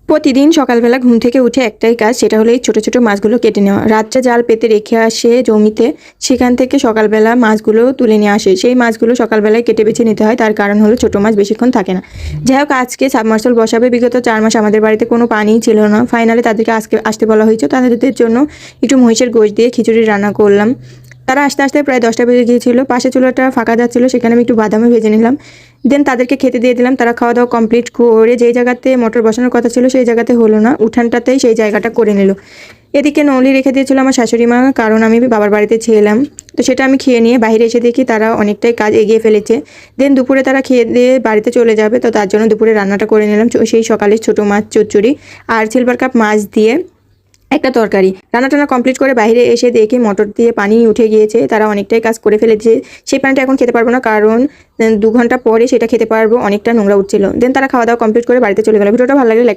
প্রতিদিন সকালবেলা ঘুম থেকে উঠে একটাই কাজ, সেটা হলো এই ছোটো ছোটো মাছগুলো কেটে নেওয়া। রাত্রে জাল পেতে রেখে আসে জমিতে, সেখান থেকে সকালবেলা মাছগুলো তুলে নিয়ে আসে। সেই মাছগুলো সকালবেলায় কেটে বেছে নিতে হয়, তার কারণ হলো ছোটো মাছ বেশিক্ষণ থাকে না। যাই হোক, আজকে সাবমার্সেল বসাবে। বিগত 4 মাস আমাদের বাড়িতে কোনো পানিই ছিল না। ফাইনালি তাদেরকে আজকে আসতে বলা হয়েছে। তাদের জন্য একটু মহিষের গোশ দিয়ে খিচুড়ি রান্না করলাম। তারা আস্তে আস্তে প্রায় 10টা বেজে গিয়েছিল। পাশে চুলাটা ফাঁকা যাচ্ছিলো, সেখানে আমি একটু বাদামও ভেজে নিলাম। দেন তাদেরকে খেতে দিয়ে দিলাম। তারা খাওয়া দাওয়া কমপ্লিট করে যেই জায়গাতে মোটর বসানোর কথা ছিল সেই জায়গাতে হলো না, উঠানটাতেই সেই জায়গাটা করে নিল। এদিকে নলি রেখে দিয়েছিল আমার শাশুড়ি মা, কারণ আমি বাবার বাড়িতে ছিলাম। তো সেটা আমি খেয়ে নিয়ে বাইরে এসে দেখি তারা অনেকটাই কাজ এগিয়ে ফেলেছে। দেন দুপুরে তারা খেয়ে দিয়ে বাড়িতে চলে যাবে, তো তার জন্য দুপুরে রান্নাটা করে নিলাম। সেই সকালে ছোটো মাছ চচ্চড়ি আর সিলভার কাপ মাছ দিয়ে একটা তরকারি। রান্না টান্না কমপ্লিট করে বাইরে এসে দেখি মোটর দিয়ে পানি উঠে গিয়েছে। তারা অনেকটাই কাজ করে ফেলেছে। সেই পানিটা এখন খেতে পারবো না, কারণ 2 ঘন্টা পরে সেটা খেতে পারবো। অনেকটা নোংরা উঠছিল। দেন তারা খাওয়া দাওয়া কমপ্লিট করে বাড়িতে চলে গেল। ভিডিওটা ভালো লাগলে